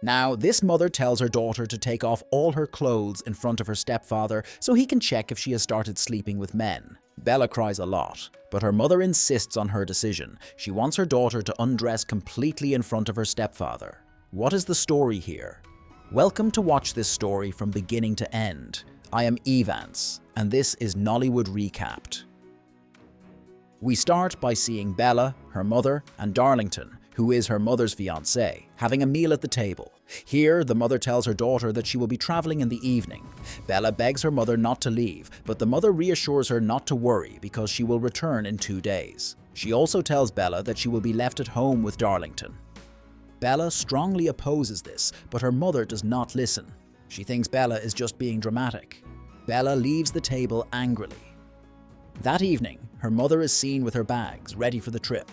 Now, this mother tells her daughter to take off all her clothes in front of her stepfather so he can check if she has started sleeping with men. Bella cries a lot, but her mother insists on her decision. She wants her daughter to undress completely in front of her stepfather. What is the story here? Welcome to watch this story from beginning to end. I am Evans, and this is Nollywood Recapped. We start by seeing Bella, her mother, and Darlington, who is her mother's fiancé, having a meal at the table. Here, the mother tells her daughter that she will be traveling in the evening. Bella begs her mother not to leave, but the mother reassures her not to worry because she will return in 2 days. She also tells Bella that she will be left at home with Darlington. Bella strongly opposes this, but her mother does not listen. She thinks Bella is just being dramatic. Bella leaves the table angrily. That evening, her mother is seen with her bags, ready for the trip.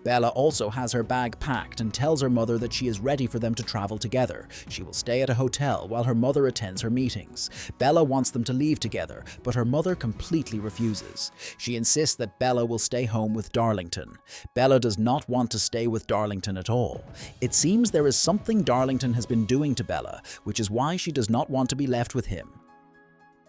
Bella also has her bag packed and tells her mother that she is ready for them to travel together. She will stay at a hotel while her mother attends her meetings. Bella wants them to leave together, but her mother completely refuses. She insists that Bella will stay home with Darlington. Bella does not want to stay with Darlington at all. It seems there is something Darlington has been doing to Bella, which is why she does not want to be left with him.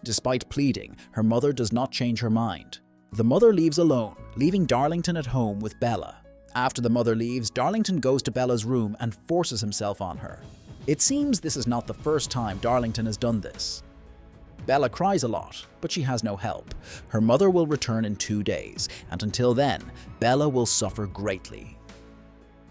Despite pleading, her mother does not change her mind. The mother leaves alone, leaving Darlington at home with Bella. After the mother leaves, Darlington goes to Bella's room and forces himself on her. It seems this is not the first time Darlington has done this. Bella cries a lot, but she has no help. Her mother will return in 2 days, and until then, Bella will suffer greatly.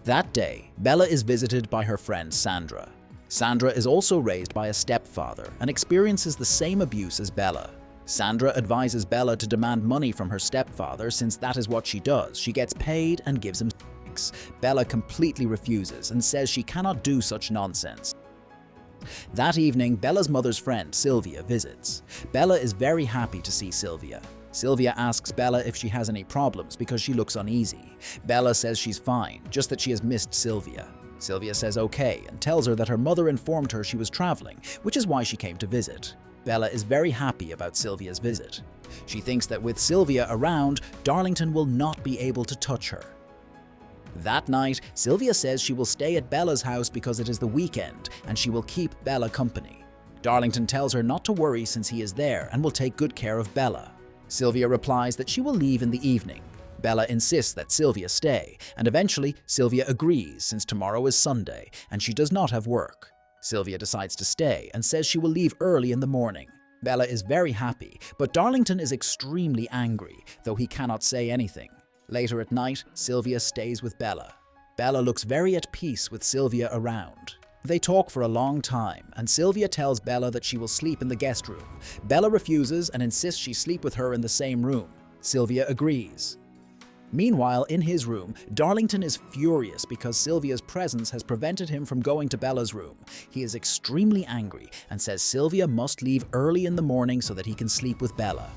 That day, Bella is visited by her friend Sandra. Sandra is also raised by a stepfather and experiences the same abuse as Bella. Sandra advises Bella to demand money from her stepfather since that is what she does. She gets paid and gives him sex. Bella completely refuses and says she cannot do such nonsense. That evening, Bella's mother's friend, Sylvia, visits. Bella is very happy to see Sylvia. Sylvia asks Bella if she has any problems because she looks uneasy. Bella says she's fine, just that she has missed Sylvia. Sylvia says okay and tells her that her mother informed her she was traveling, which is why she came to visit. Bella is very happy about Sylvia's visit. She thinks that with Sylvia around, Darlington will not be able to touch her. That night, Sylvia says she will stay at Bella's house because it is the weekend and she will keep Bella company. Darlington tells her not to worry since he is there and will take good care of Bella. Sylvia replies that she will leave in the evening. Bella insists that Sylvia stay, and eventually Sylvia agrees since tomorrow is Sunday and she does not have work. Sylvia decides to stay and says she will leave early in the morning. Bella is very happy, but Darlington is extremely angry, though he cannot say anything. Later at night, Sylvia stays with Bella. Bella looks very at peace with Sylvia around. They talk for a long time, and Sylvia tells Bella that she will sleep in the guest room. Bella refuses and insists she sleep with her in the same room. Sylvia agrees. Meanwhile, in his room, Darlington is furious because Sylvia's presence has prevented him from going to Bella's room. He is extremely angry and says Sylvia must leave early in the morning so that he can sleep with Bella.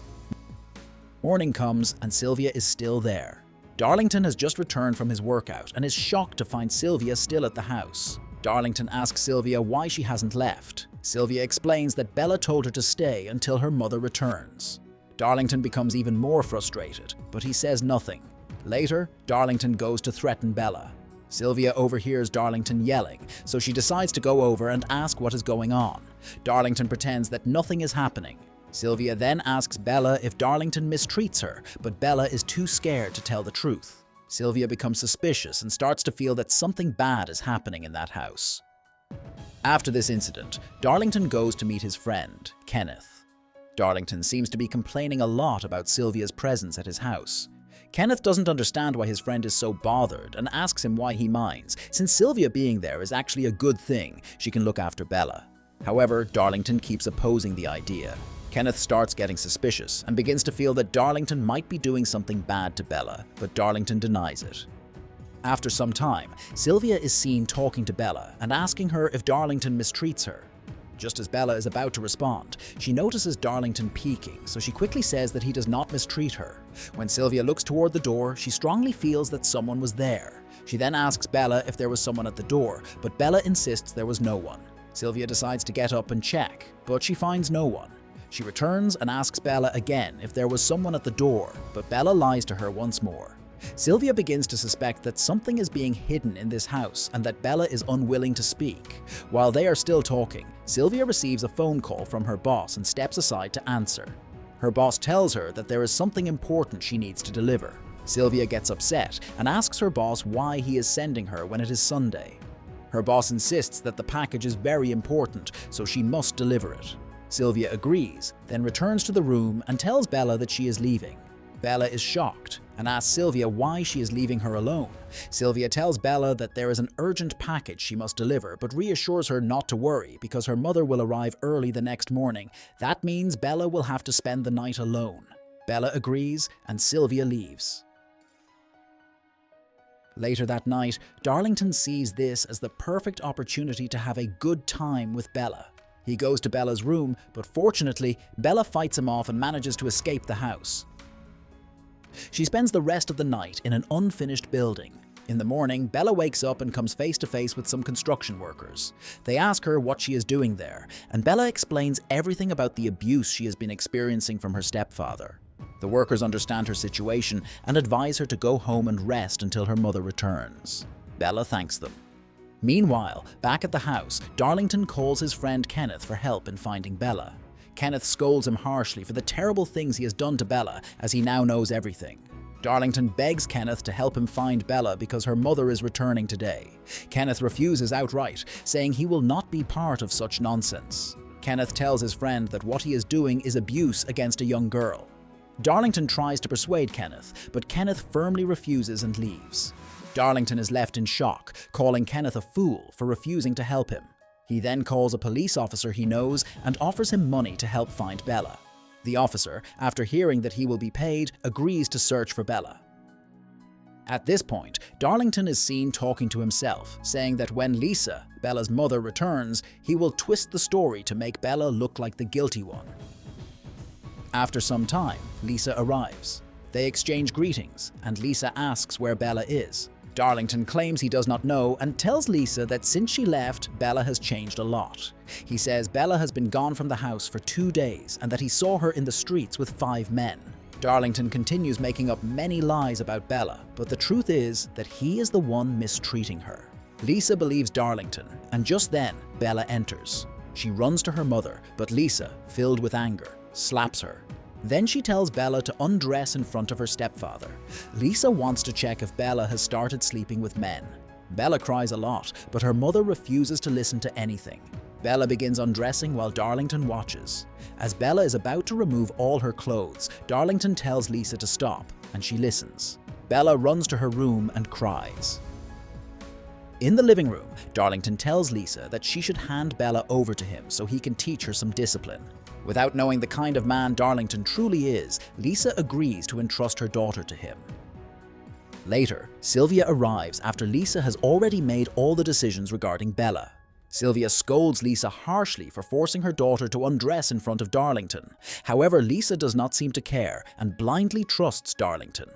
Morning comes and Sylvia is still there. Darlington has just returned from his workout and is shocked to find Sylvia still at the house. Darlington asks Sylvia why she hasn't left. Sylvia explains that Bella told her to stay until her mother returns. Darlington becomes even more frustrated, but he says nothing. Later, Darlington goes to threaten Bella. Sylvia overhears Darlington yelling, so she decides to go over and ask what is going on. Darlington pretends that nothing is happening. Sylvia then asks Bella if Darlington mistreats her, but Bella is too scared to tell the truth. Sylvia becomes suspicious and starts to feel that something bad is happening in that house. After this incident, Darlington goes to meet his friend, Kenneth. Darlington seems to be complaining a lot about Sylvia's presence at his house. Kenneth doesn't understand why his friend is so bothered and asks him why he minds, since Sylvia being there is actually a good thing. She can look after Bella. However, Darlington keeps opposing the idea. Kenneth starts getting suspicious and begins to feel that Darlington might be doing something bad to Bella, but Darlington denies it. After some time, Sylvia is seen talking to Bella and asking her if Darlington mistreats her. Just as Bella is about to respond, she notices Darlington peeking, so she quickly says that he does not mistreat her. When Sylvia looks toward the door, she strongly feels that someone was there. She then asks Bella if there was someone at the door, but Bella insists there was no one. Sylvia decides to get up and check, but she finds no one. She returns and asks Bella again if there was someone at the door, but Bella lies to her once more. Sylvia begins to suspect that something is being hidden in this house and that Bella is unwilling to speak. While they are still talking, Sylvia receives a phone call from her boss and steps aside to answer. Her boss tells her that there is something important she needs to deliver. Sylvia gets upset and asks her boss why he is sending her when it is Sunday. Her boss insists that the package is very important, so she must deliver it. Sylvia agrees, then returns to the room and tells Bella that she is leaving. Bella is shocked and asks Sylvia why she is leaving her alone. Sylvia tells Bella that there is an urgent package she must deliver, but reassures her not to worry because her mother will arrive early the next morning. That means Bella will have to spend the night alone. Bella agrees and Sylvia leaves. Later that night, Darlington sees this as the perfect opportunity to have a good time with Bella. He goes to Bella's room, but fortunately, Bella fights him off and manages to escape the house. She spends the rest of the night in an unfinished building. In the morning, Bella wakes up and comes face to face with some construction workers. They ask her what she is doing there, and Bella explains everything about the abuse she has been experiencing from her stepfather. The workers understand her situation and advise her to go home and rest until her mother returns. Bella thanks them. Meanwhile, back at the house, Darlington calls his friend Kenneth for help in finding Bella. Kenneth scolds him harshly for the terrible things he has done to Bella, as he now knows everything. Darlington begs Kenneth to help him find Bella because her mother is returning today. Kenneth refuses outright, saying he will not be part of such nonsense. Kenneth tells his friend that what he is doing is abuse against a young girl. Darlington tries to persuade Kenneth, but Kenneth firmly refuses and leaves. Darlington is left in shock, calling Kenneth a fool for refusing to help him. He then calls a police officer he knows and offers him money to help find Bella. The officer, after hearing that he will be paid, agrees to search for Bella. At this point, Darlington is seen talking to himself, saying that when Lisa, Bella's mother, returns, he will twist the story to make Bella look like the guilty one. After some time, Lisa arrives. They exchange greetings, and Lisa asks where Bella is. Darlington claims he does not know and tells Lisa that since she left, Bella has changed a lot. He says Bella has been gone from the house for 2 days and that he saw her in the streets with 5 men. Darlington continues making up many lies about Bella, but the truth is that he is the one mistreating her. Lisa believes Darlington, and just then, Bella enters. She runs to her mother, but Lisa, filled with anger, slaps her. Then she tells Bella to undress in front of her stepfather. Lisa wants to check if Bella has started sleeping with men. Bella cries a lot, but her mother refuses to listen to anything. Bella begins undressing while Darlington watches. As Bella is about to remove all her clothes, Darlington tells Lisa to stop, and she listens. Bella runs to her room and cries. In the living room, Darlington tells Lisa that she should hand Bella over to him so he can teach her some discipline. Without knowing the kind of man Darlington truly is, Lisa agrees to entrust her daughter to him. Later, Sylvia arrives after Lisa has already made all the decisions regarding Bella. Sylvia scolds Lisa harshly for forcing her daughter to undress in front of Darlington. However, Lisa does not seem to care and blindly trusts Darlington.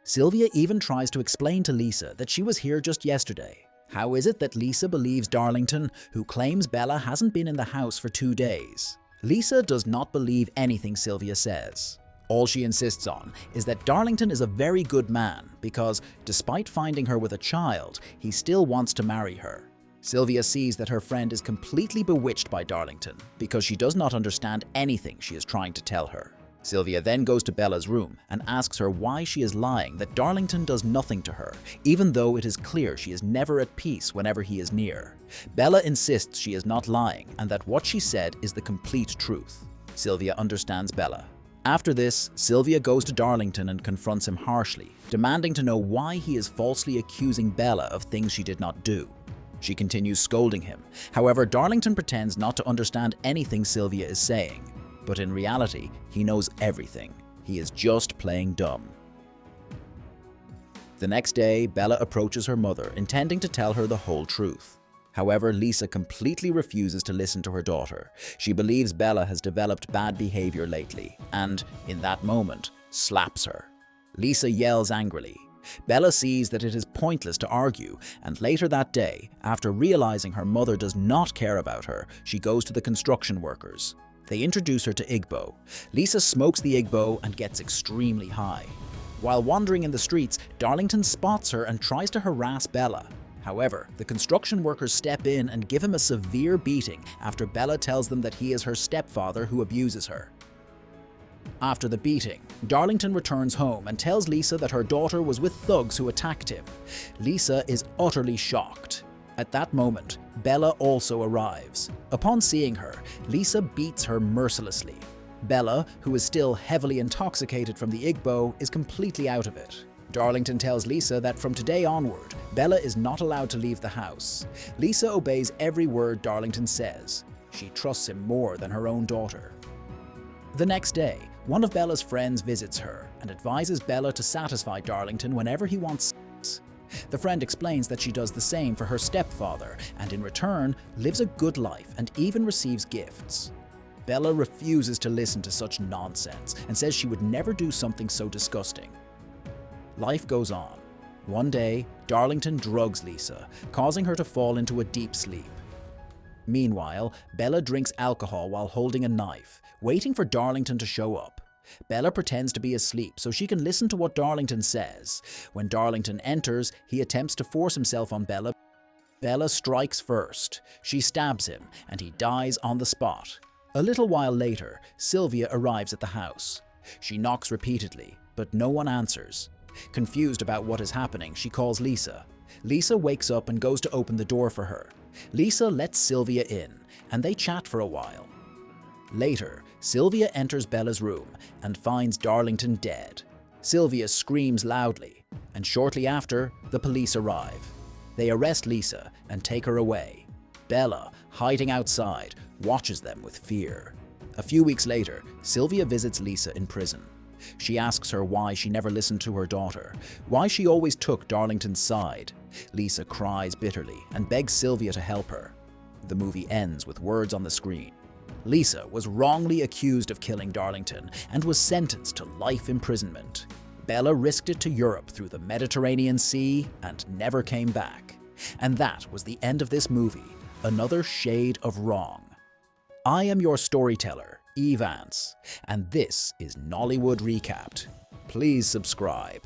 Sylvia even tries to explain to Lisa that she was here just yesterday. How is it that Lisa believes Darlington, who claims Bella hasn't been in the house for 2 days? Lisa does not believe anything Sylvia says. All she insists on is that Darlington is a very good man because, despite finding her with a child, he still wants to marry her. Sylvia sees that her friend is completely bewitched by Darlington because she does not understand anything she is trying to tell her. Sylvia then goes to Bella's room and asks her why she is lying that Darlington does nothing to her, even though it is clear she is never at peace whenever he is near. Bella insists she is not lying and that what she said is the complete truth. Sylvia understands Bella. After this, Sylvia goes to Darlington and confronts him harshly, demanding to know why he is falsely accusing Bella of things she did not do. She continues scolding him. However, Darlington pretends not to understand anything Sylvia is saying. But in reality, he knows everything. He is just playing dumb. The next day, Bella approaches her mother, intending to tell her the whole truth. However, Lisa completely refuses to listen to her daughter. She believes Bella has developed bad behavior lately, and, in that moment, slaps her. Lisa yells angrily. Bella sees that it is pointless to argue, and later that day, after realizing her mother does not care about her, she goes to the construction workers. They introduce her to Igbo. Lisa smokes the Igbo and gets extremely high. While wandering in the streets, Darlington spots her and tries to harass Bella. However, the construction workers step in and give him a severe beating after Bella tells them that he is her stepfather who abuses her. After the beating, Darlington returns home and tells Lisa that her daughter was with thugs who attacked him. Lisa is utterly shocked. At that moment, Bella also arrives. Upon seeing her, Lisa beats her mercilessly. Bella, who is still heavily intoxicated from the Igbo, is completely out of it. Darlington tells Lisa that from today onward, Bella is not allowed to leave the house. Lisa obeys every word Darlington says. She trusts him more than her own daughter. The next day, one of Bella's friends visits her and advises Bella to satisfy Darlington whenever he wants sex. The friend explains that she does the same for her stepfather and in return lives a good life and even receives gifts. Bella refuses to listen to such nonsense and says she would never do something so disgusting. Life goes on. One day, Darlington drugs Lisa, causing her to fall into a deep sleep. Meanwhile, Bella drinks alcohol while holding a knife, waiting for Darlington to show up. Bella pretends to be asleep so she can listen to what Darlington says. When Darlington enters, he attempts to force himself on Bella. Bella strikes first. She stabs him, and he dies on the spot. A little while later, Sylvia arrives at the house. She knocks repeatedly, but no one answers. Confused about what is happening, she calls Lisa. Lisa wakes up and goes to open the door for her. Lisa lets Sylvia in, and they chat for a while. Later, Sylvia enters Bella's room and finds Darlington dead. Sylvia screams loudly, and shortly after, the police arrive. They arrest Lisa and take her away. Bella, hiding outside, watches them with fear. A few weeks later, Sylvia visits Lisa in prison. She asks her why she never listened to her daughter, why she always took Darlington's side. Lisa cries bitterly and begs Sylvia to help her. The movie ends with words on the screen. Lisa was wrongly accused of killing Darlington and was sentenced to life imprisonment. Bella risked it to Europe through the Mediterranean Sea and never came back. And that was the end of this movie, another shade of wrong. I am your storyteller, Eve Ance, and this is Nollywood Recapped. Please subscribe.